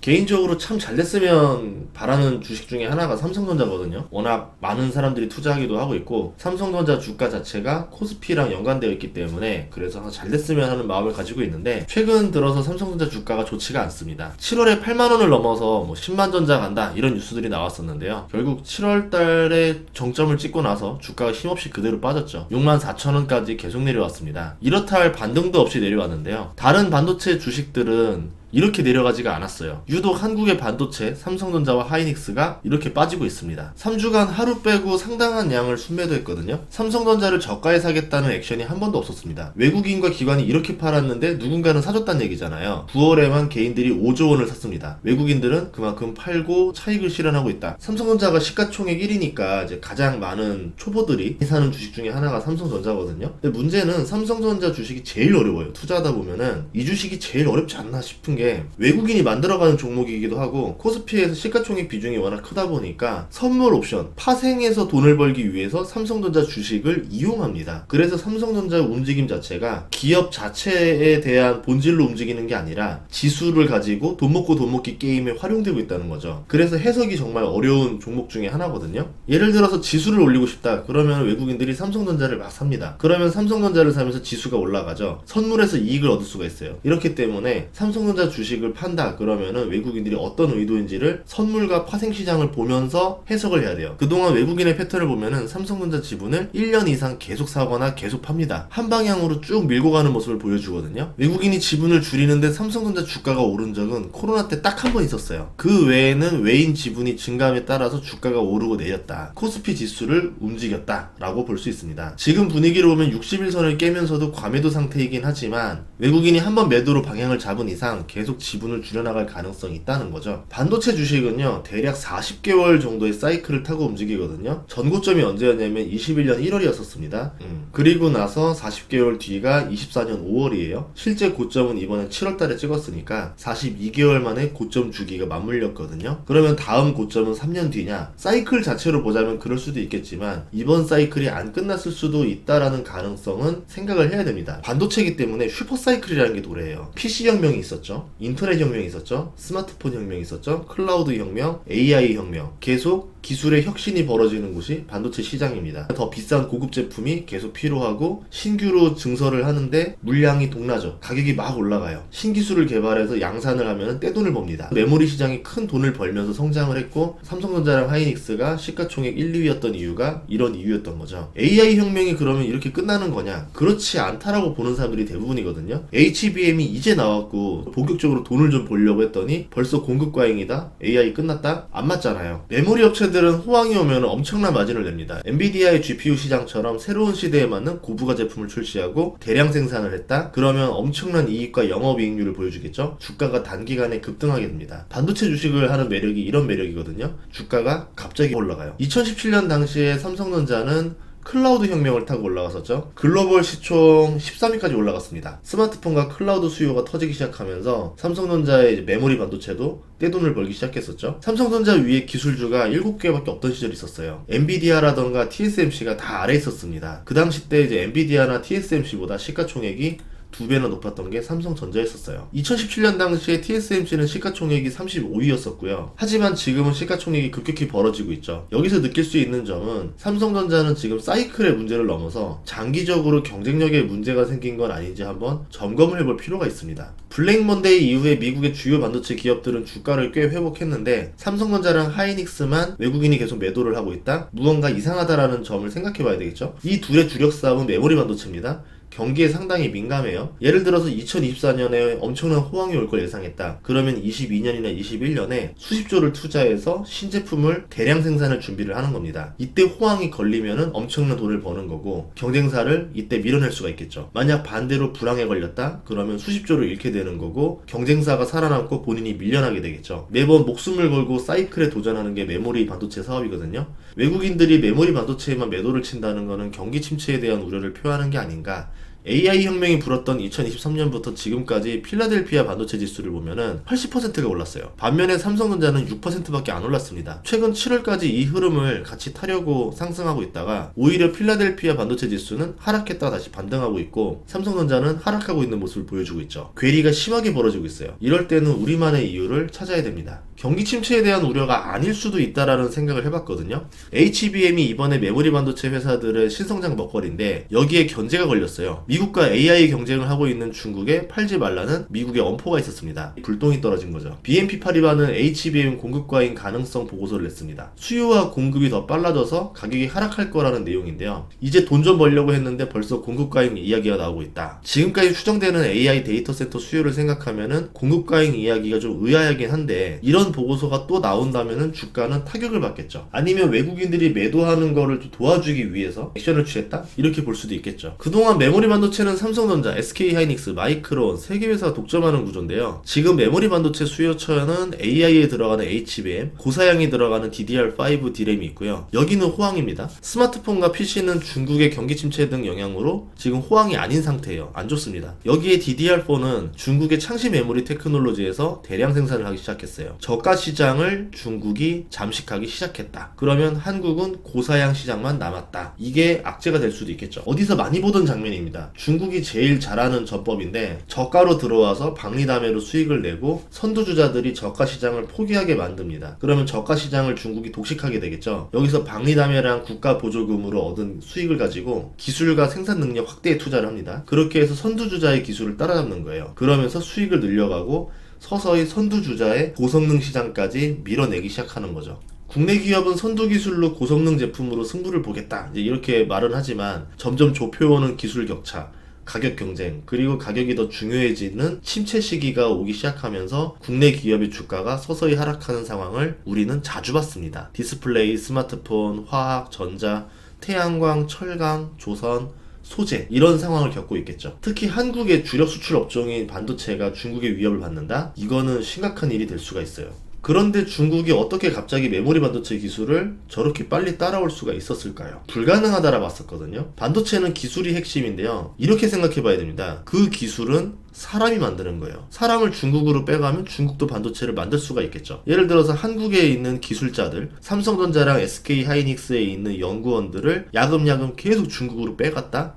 개인적으로 참 잘 됐으면 바라는 주식 중에 하나가 삼성전자거든요. 워낙 많은 사람들이 투자하기도 하고 있고, 삼성전자 주가 자체가 코스피랑 연관되어 있기 때문에 그래서 잘 됐으면 하는 마음을 가지고 있는데, 최근 들어서 삼성전자 주가가 좋지가 않습니다. 7월에 8만원을 넘어서 10만 전자 간다 이런 뉴스들이 나왔었는데요. 결국 7월 달에 정점을 찍고 나서 주가가 힘없이 그대로 빠졌죠. 6만 4천원까지 계속 내려왔습니다. 이렇다 할 반등도 없이 내려왔는데요. 다른 반도체 주식들은 이렇게 내려가지가 않았어요. 유독 한국의 반도체, 삼성전자와 하이닉스가 이렇게 빠지고 있습니다. 3주간 하루 빼고 상당한 양을 순매도했거든요. 삼성전자를 저가에 사겠다는 액션이 한 번도 없었습니다. 외국인과 기관이 이렇게 팔았는데 누군가는 사줬다는 얘기잖아요. 9월에만 개인들이 5조 원을 샀습니다. 외국인들은 그만큼 팔고 차익을 실현하고 있다. 삼성전자가 시가총액 1위니까 이제 가장 많은 초보들이 사는 주식 중에 하나가 삼성전자거든요. 근데 문제는 삼성전자 주식이 제일 어려워요. 투자하다 보면은 이 주식이 제일 어렵지 않나 싶은 게, 외국인이 만들어가는 종목이기도 하고 코스피에서 시가총액 비중이 워낙 크다 보니까 선물 옵션, 파생해서 돈을 벌기 위해서 삼성전자 주식을 이용합니다. 그래서 삼성전자 움직임 자체가 기업 자체에 대한 본질로 움직이는 게 아니라 지수를 가지고 돈 먹고 돈 먹기 게임에 활용되고 있다는 거죠. 그래서 해석이 정말 어려운 종목 중에 하나거든요. 예를 들어서 지수를 올리고 싶다 그러면 외국인들이 삼성전자를 막 삽니다. 그러면 삼성전자를 사면서 지수가 올라가죠. 선물에서 이익을 얻을 수가 있어요. 이렇기 때문에 삼성전자 주식을 판다 그러면은 외국인들이 어떤 의도인지를 선물과 파생시장을 보면서 해석을 해야 돼요. 그동안 외국인의 패턴을 보면은 삼성전자 지분을 1년 이상 계속 사거나 계속 팝니다. 한 방향으로 쭉 밀고 가는 모습을 보여주거든요. 외국인이 지분을 줄이는데 삼성전자 주가가 오른 적은 코로나 때 딱 한 번 있었어요. 그 외에는 외인 지분이 증감에 따라서 주가가 오르고 내렸다. 코스피 지수를 움직였다 라고 볼 수 있습니다. 지금 분위기를 보면 61선을 깨면서도 과매도 상태이긴 하지만 외국인이 한 번 매도로 방향을 잡은 이상 계속 지분을 줄여나갈 가능성이 있다는 거죠. 반도체 주식은요 대략 40개월 정도의 사이클을 타고 움직이거든요. 전고점이 언제였냐면 21년 1월이었었습니다. 그리고 나서 40개월 뒤가 24년 5월이에요. 실제 고점은 이번엔 7월달에 찍었으니까 42개월 만에 고점 주기가 맞물렸거든요. 그러면 다음 고점은 3년 뒤냐? 사이클 자체로 보자면 그럴 수도 있겠지만 이번 사이클이 안 끝났을 수도 있다라는 가능성은 생각을 해야 됩니다. 반도체이기 때문에 슈퍼사이클이라는 게 도래해요. PC 혁명이 있었죠. 인터넷 혁명이 있었죠. 스마트폰 혁명이 있었죠. 클라우드 혁명, AI 혁명. 계속 기술의 혁신이 벌어지는 곳이 반도체 시장입니다. 더 비싼 고급 제품이 계속 필요하고 신규로 증설을 하는데 물량이 동나죠. 가격이 막 올라가요. 신기술을 개발해서 양산을 하면 떼돈을 법니다. 메모리 시장이 큰 돈을 벌면서 성장을 했고 삼성전자랑 하이닉스가 시가총액 1, 2위였던 이유가 이런 이유였던 거죠. AI 혁명이 그러면 이렇게 끝나는 거냐? 그렇지 않다라고 보는 사람들이 대부분이거든요. HBM이 이제 나왔고 본격적으로 돈을 좀 벌려고 했더니 벌써 공급 과잉이다? AI 끝났다? 안 맞잖아요. 메모리 업체들은 호황이 오면 엄청난 마진을 냅니다. 엔비디아의 GPU 시장처럼 새로운 시대에 맞는 고부가 제품을 출시하고 대량 생산을 했다? 그러면 엄청난 이익과 영업이익률을 보여주겠죠? 주가가 단기간에 급등하게 됩니다. 반도체 주식을 하는 매력이 이런 매력이거든요. 주가가 갑자기 올라가요. 2017년 당시에 삼성전자는 클라우드 혁명을 타고 올라갔었죠. 글로벌 시총 13위까지 올라갔습니다. 스마트폰과 클라우드 수요가 터지기 시작하면서 삼성전자의 메모리 반도체도 떼돈을 벌기 시작했었죠. 삼성전자 위에 기술주가 7개밖에 없던 시절이 있었어요. 엔비디아라던가 TSMC가 다 아래에 있었습니다. 그 당시 때 이제 엔비디아나 TSMC보다 시가총액이 2배나 높았던 게 삼성전자였었어요. 2017년 당시에 TSMC는 시가총액이 35위였었고요. 하지만 지금은 시가총액이 급격히 벌어지고 있죠. 여기서 느낄 수 있는 점은 삼성전자는 지금 사이클의 문제를 넘어서 장기적으로 경쟁력에 문제가 생긴 건 아닌지 한번 점검을 해볼 필요가 있습니다. 블랙 먼데이 이후에 미국의 주요 반도체 기업들은 주가를 꽤 회복했는데 삼성전자랑 하이닉스만 외국인이 계속 매도를 하고 있다? 무언가 이상하다라는 점을 생각해 봐야 되겠죠. 이 둘의 주력 사업은 메모리 반도체입니다. 경기에 상당히 민감해요. 예를 들어서 2024년에 엄청난 호황이 올 걸 예상했다. 그러면 22년이나 21년에 수십조를 투자해서 신제품을 대량 생산을 준비를 하는 겁니다. 이때 호황이 걸리면은 엄청난 돈을 버는 거고 경쟁사를 이때 밀어낼 수가 있겠죠. 만약 반대로 불황에 걸렸다? 그러면 수십조를 잃게 되는 거고 경쟁사가 살아남고 본인이 밀려나게 되겠죠. 매번 목숨을 걸고 사이클에 도전하는 게 메모리 반도체 사업이거든요. 외국인들이 메모리 반도체에만 매도를 친다는 거는 경기 침체에 대한 우려를 표하는 게 아닌가 AI 혁명이 불었던 2023년부터 지금까지 필라델피아 반도체 지수를 보면은 80%가 올랐어요. 반면에 삼성전자는 6%밖에 안 올랐습니다. 최근 7월까지 이 흐름을 같이 타려고 상승하고 있다가 오히려 필라델피아 반도체 지수는 하락했다가 다시 반등하고 있고 삼성전자는 하락하고 있는 모습을 보여주고 있죠. 괴리가 심하게 벌어지고 있어요. 이럴 때는 우리만의 이유를 찾아야 됩니다. 경기 침체에 대한 우려가 아닐 수도 있다라는 생각을 해봤거든요. HBM이 이번에 메모리 반도체 회사들의 신성장 먹거리인데 여기에 견제가 걸렸어요. 미국과 AI 경쟁을 하고 있는 중국에 팔지 말라는 미국의 엄포가 있었습니다. 불똥이 떨어진 거죠. BNP 파리바는 HBM 공급 과잉 가능성 보고서를 냈습니다. 수요와 공급이 더 빨라져서 가격이 하락할 거라는 내용인데요. 이제 돈 좀 벌려고 했는데 벌써 공급 과잉 이야기가 나오고 있다. 지금까지 추정되는 AI 데이터 센터 수요를 생각하면은 공급 과잉 이야기가 좀 의아하긴 한데 이런 보고서가 또 나온다면은 주가는 타격을 받겠죠. 아니면 외국인들이 매도하는 거를 도와주기 위해서 액션을 취했다? 이렇게 볼 수도 있겠죠. 그동안 메모리 반도체는 삼성전자, SK하이닉스, 마이크론 세 개 회사가 독점하는 구조인데요. 지금 메모리 반도체 수요처는 AI에 들어가는 HBM, 고사양이 들어가는 DDR5 D램이 있고요. 여기는 호황입니다. 스마트폰과 PC는 중국의 경기 침체 등 영향으로 지금 호황이 아닌 상태예요. 안 좋습니다. 여기에 DDR4는 중국의 창시 메모리 테크놀로지에서 대량 생산을 하기 시작했어요. 저가 시장을 중국이 잠식하기 시작했다. 그러면 한국은 고사양 시장만 남았다. 이게 악재가 될 수도 있겠죠. 어디서 많이 보던 장면입니다. 중국이 제일 잘하는 전법인데 저가로 들어와서 박리담회로 수익을 내고 선두주자들이 저가 시장을 포기하게 만듭니다. 그러면 저가 시장을 중국이 독식하게 되겠죠. 여기서 박리담회랑 국가 보조금으로 얻은 수익을 가지고 기술과 생산 능력 확대에 투자를 합니다. 그렇게 해서 선두주자의 기술을 따라잡는 거예요. 그러면서 수익을 늘려가고 서서히 선두주자의 고성능 시장까지 밀어내기 시작하는 거죠. 국내 기업은 선두기술로 고성능 제품으로 승부를 보겠다 이제 이렇게 말은 하지만 점점 좁혀오는 기술 격차, 가격 경쟁, 그리고 가격이 더 중요해지는 침체 시기가 오기 시작하면서 국내 기업의 주가가 서서히 하락하는 상황을 우리는 자주 봤습니다. 디스플레이, 스마트폰, 화학, 전자, 태양광, 철강, 조선, 소재 이런 상황을 겪고 있겠죠. 특히 한국의 주력 수출 업종인 반도체가 중국의 위협을 받는다? 이거는 심각한 일이 될 수가 있어요. 그런데 중국이 어떻게 갑자기 메모리 반도체 기술을 저렇게 빨리 따라올 수가 있었을까요? 불가능하다라 봤었거든요. 반도체는 기술이 핵심인데요. 이렇게 생각해 봐야 됩니다. 그 기술은 사람이 만드는 거예요. 사람을 중국으로 빼가면 중국도 반도체를 만들 수가 있겠죠. 예를 들어서 한국에 있는 기술자들, 삼성전자랑 SK하이닉스에 있는 연구원들을 야금야금 계속 중국으로 빼갔다?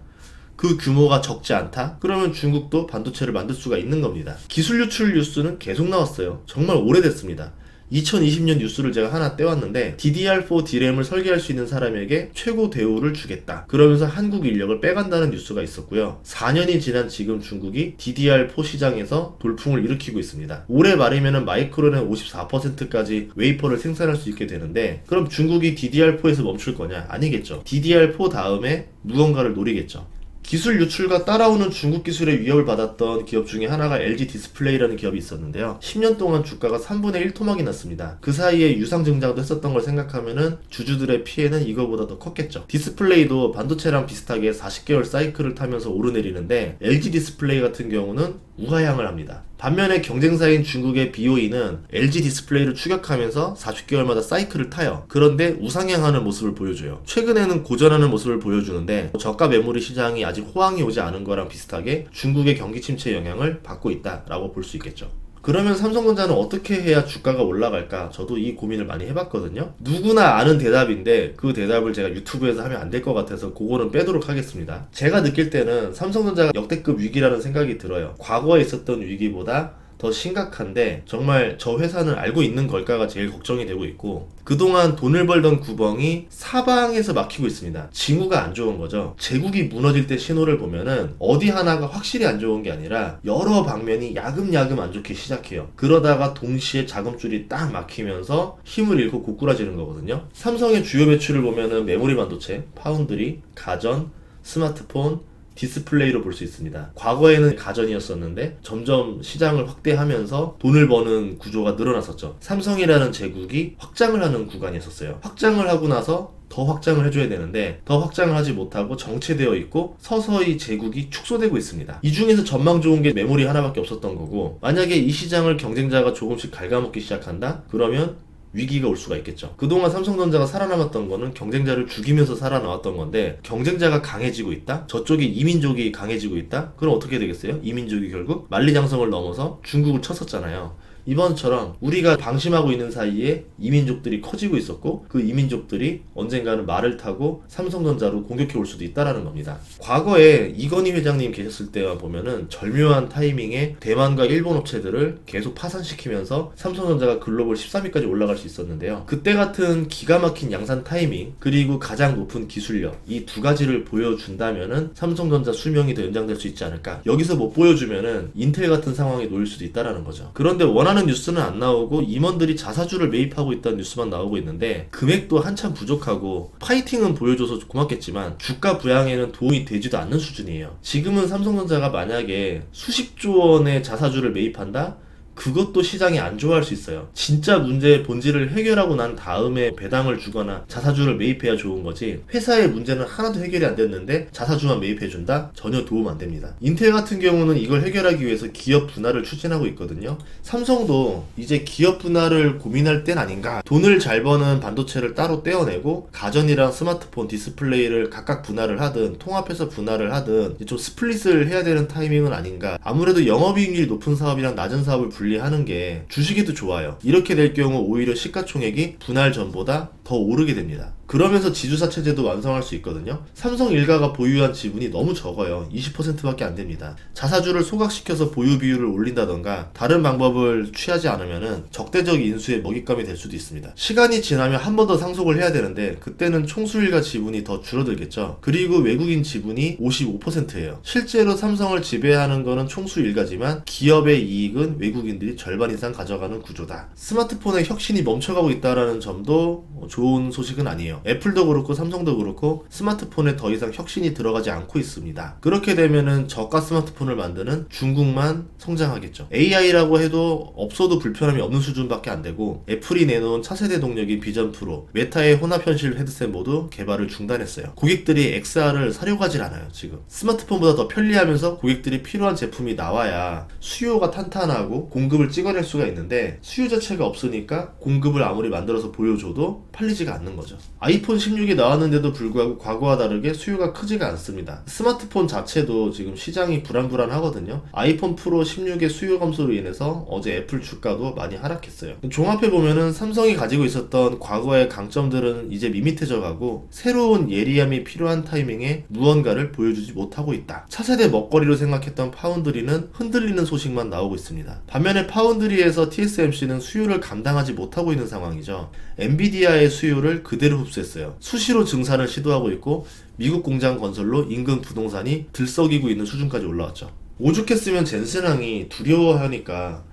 그 규모가 적지 않다? 그러면 중국도 반도체를 만들 수가 있는 겁니다. 기술 유출 뉴스는 계속 나왔어요. 정말 오래됐습니다. 2020년 뉴스를 제가 하나 떼왔는데 DDR4 D램을 설계할 수 있는 사람에게 최고 대우를 주겠다. 그러면서 한국 인력을 빼간다는 뉴스가 있었고요. 4년이 지난 지금 중국이 DDR4 시장에서 돌풍을 일으키고 있습니다. 올해 말이면 마이크론의 54%까지 웨이퍼를 생산할 수 있게 되는데 그럼 중국이 DDR4에서 멈출 거냐? 아니겠죠. DDR4 다음에 무언가를 노리겠죠. 기술 유출과 따라오는 중국 기술의 위협을 받았던 기업 중에 하나가 LG 디스플레이라는 기업이 있었는데요. 10년 동안 주가가 3분의 1 토막이 났습니다. 그 사이에 유상 증장도 했었던 걸 생각하면은 주주들의 피해는 이거보다 더 컸겠죠. 디스플레이도 반도체랑 비슷하게 40개월 사이클을 타면서 오르내리는데 LG 디스플레이 같은 경우는 우하향을 합니다. 반면에 경쟁사인 중국의 BOE는 LG 디스플레이를 추격하면서 40개월마다 사이클을 타요. 그런데 우상향하는 모습을 보여줘요. 최근에는 고전하는 모습을 보여주는데 저가 메모리 시장이 아직 호황이 오지 않은 거랑 비슷하게 중국의 경기 침체 영향을 받고 있다라고 볼 수 있겠죠. 그러면 삼성전자는 어떻게 해야 주가가 올라갈까? 저도 이 고민을 많이 해봤거든요. 누구나 아는 대답인데 그 대답을 제가 유튜브에서 하면 안 될 것 같아서 그거는 빼도록 하겠습니다. 제가 느낄 때는 삼성전자가 역대급 위기라는 생각이 들어요. 과거에 있었던 위기보다 더 심각한데 정말 저 회사는 알고 있는 걸까가 제일 걱정이 되고 있고 그동안 돈을 벌던 구멍이 사방에서 막히고 있습니다. 징후가 안 좋은 거죠. 제국이 무너질 때 신호를 보면은 어디 하나가 확실히 안 좋은 게 아니라 여러 방면이 야금야금 안 좋게 시작해요. 그러다가 동시에 자금줄이 딱 막히면서 힘을 잃고 고꾸라지는 거거든요. 삼성의 주요 매출을 보면은 메모리 반도체, 파운드리, 가전, 스마트폰, 디스플레이로 볼 수 있습니다. 과거에는 가전이었었는데 점점 시장을 확대하면서 돈을 버는 구조가 늘어났었죠. 삼성이라는 제국이 확장을 하는 구간이었어요. 확장을 하고 나서 더 확장을 해줘야 되는데 더 확장을 하지 못하고 정체되어 있고 서서히 제국이 축소되고 있습니다. 이 중에서 전망 좋은 게 메모리 하나밖에 없었던 거고 만약에 이 시장을 경쟁자가 조금씩 갉아먹기 시작한다? 그러면 위기가 올 수가 있겠죠. 그동안 삼성전자가 살아남았던 거는 경쟁자를 죽이면서 살아나왔던 건데, 경쟁자가 강해지고 있다? 저쪽이 이민족이 강해지고 있다? 그럼 어떻게 되겠어요? 이민족이 결국 만리장성을 넘어서 중국을 쳤었잖아요. 이번처럼 우리가 방심하고 있는 사이에 이민족들이 커지고 있었고, 그 이민족들이 언젠가는 말을 타고 삼성전자로 공격해 올 수도 있다라는 겁니다. 과거에 이건희 회장님 계셨을 때만 보면은 절묘한 타이밍에 대만과 일본 업체들을 계속 파산시키면서 삼성전자가 글로벌 13위까지 올라갈 수 있었는데요. 그때 같은 기가 막힌 양산 타이밍, 그리고 가장 높은 기술력, 이 두 가지를 보여준다면은 삼성전자 수명이 더 연장될 수 있지 않을까. 여기서 못 보여주면은 인텔 같은 상황에 놓일 수도 있다라는 거죠. 그런데 원하는 뉴스는 안 나오고 임원들이 자사주를 매입하고 있다는 뉴스만 나오고 있는데, 금액도 한참 부족하고 파이팅은 보여줘서 고맙겠지만 주가 부양에는 도움이 되지도 않는 수준이에요. 지금은 삼성전자가 만약에 수십조 원의 자사주를 매입한다? 그것도 시장이 안 좋아할 수 있어요. 진짜 문제의 본질을 해결하고 난 다음에 배당을 주거나 자사주를 매입해야 좋은 거지, 회사의 문제는 하나도 해결이 안 됐는데 자사주만 매입해준다? 전혀 도움 안 됩니다. 인텔 같은 경우는 이걸 해결하기 위해서 기업 분할을 추진하고 있거든요. 삼성도 이제 기업 분할을 고민할 땐 아닌가. 돈을 잘 버는 반도체를 따로 떼어내고 가전이랑 스마트폰, 디스플레이를 각각 분할을 하든 통합해서 분할을 하든 좀 스플릿을 해야 되는 타이밍은 아닌가. 아무래도 영업이익률이 높은 사업이랑 낮은 사업을 분리하는 게 주식에도 좋아요. 이렇게 될 경우 오히려 시가총액이 분할 전보다 더 오르게 됩니다. 그러면서 지주사 체제도 완성할 수 있거든요. 삼성 일가가 보유한 지분이 너무 적어요. 20%밖에 안 됩니다. 자사주를 소각시켜서 보유 비율을 올린다던가 다른 방법을 취하지 않으면은 적대적 인수의 먹잇감이 될 수도 있습니다. 시간이 지나면 한 번 더 상속을 해야 되는데, 그때는 총수일가 지분이 더 줄어들겠죠. 그리고 외국인 지분이 55%예요. 실제로 삼성을 지배하는 거는 총수일가지만 기업의 이익은 외국인들이 절반 이상 가져가는 구조다. 스마트폰의 혁신이 멈춰가고 있다는 점도 좋은 소식은 아니에요. 애플도 그렇고 삼성도 그렇고 스마트폰에 더 이상 혁신이 들어가지 않고 있습니다. 그렇게 되면은 저가 스마트폰을 만드는 중국만 성장하겠죠. AI라고 해도 없어도 불편함이 없는 수준밖에 안 되고, 애플이 내놓은 차세대 동력인 비전 프로, 메타의 혼합현실 헤드셋 모두 개발을 중단했어요. 고객들이 XR을 사려고 하질 않아요. 지금 스마트폰보다 더 편리하면서 고객들이 필요한 제품이 나와야 수요가 탄탄하고 공급을 찍어낼 수가 있는데, 수요 자체가 없으니까 공급을 아무리 만들어서 보여줘도 팔리지가 않는 거죠. 아이폰 16이 나왔는데도 불구하고 과거와 다르게 수요가 크지가 않습니다. 스마트폰 자체도 지금 시장이 불안불안하거든요. 아이폰 프로 16의 수요 감소로 인해서 어제 애플 주가도 많이 하락했어요. 종합해보면은 삼성이 가지고 있었던 과거의 강점들은 이제 밋밋해져 가고, 새로운 예리함이 필요한 타이밍에 무언가를 보여주지 못하고 있다. 차세대 먹거리로 생각했던 파운드리는 흔들리는 소식만 나오고 있습니다. 반면에 파운드리에서 TSMC는 수요를 감당하지 못하고 있는 상황이죠. 엔비디아의 수요를 그대로 흡수했어요. 수시로 증산을 시도하고 있고, 미국 공장 건설로 인근 부동산이 들썩이고 있는 수준까지 올라왔죠. 오죽했으면 젠슨항이 두려워하니까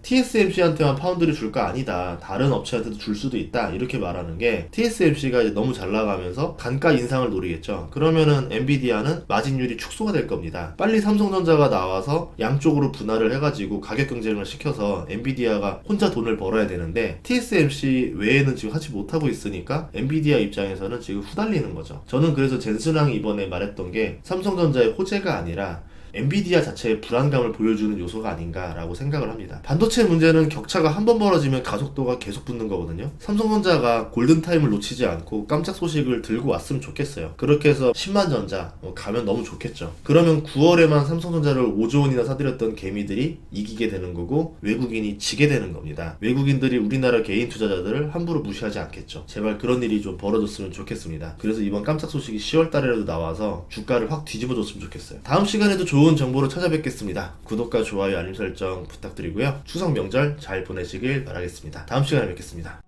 TSMC한테만 파운드를 줄 거 아니다, 다른 업체한테도 줄 수도 있다, 이렇게 말하는 게, TSMC가 이제 너무 잘 나가면서 단가 인상을 노리겠죠. 그러면은 엔비디아는 마진율이 축소가 될 겁니다. 빨리 삼성전자가 나와서 양쪽으로 분할을 해가지고 가격 경쟁을 시켜서 엔비디아가 혼자 돈을 벌어야 되는데, TSMC 외에는 지금 하지 못하고 있으니까 엔비디아 입장에서는 지금 후달리는 거죠. 저는 그래서 젠슨항이 이번에 말했던 게 삼성전자의 호재가 아니라 엔비디아 자체의 불안감을 보여주는 요소가 아닌가라고 생각을 합니다. 반도체 문제는 격차가 한 번 벌어지면 가속도가 계속 붙는 거거든요. 삼성전자가 골든타임을 놓치지 않고 깜짝 소식을 들고 왔으면 좋겠어요. 그렇게 해서 10만전자 가면 너무 좋겠죠. 그러면 9월에만 삼성전자를 5조 원이나 사들였던 개미들이 이기게 되는 거고, 외국인이 지게 되는 겁니다. 외국인들이 우리나라 개인 투자자들을 함부로 무시하지 않겠죠. 제발 그런 일이 좀 벌어졌으면 좋겠습니다. 그래서 이번 깜짝 소식이 10월 달에라도 나와서 주가를 확 뒤집어줬으면 좋겠어요. 다음 시간에도 좋은 정보로 찾아뵙겠습니다. 구독과 좋아요, 알림 설정 부탁드리고요. 추석 명절 잘 보내시길 바라겠습니다. 다음 시간에 뵙겠습니다.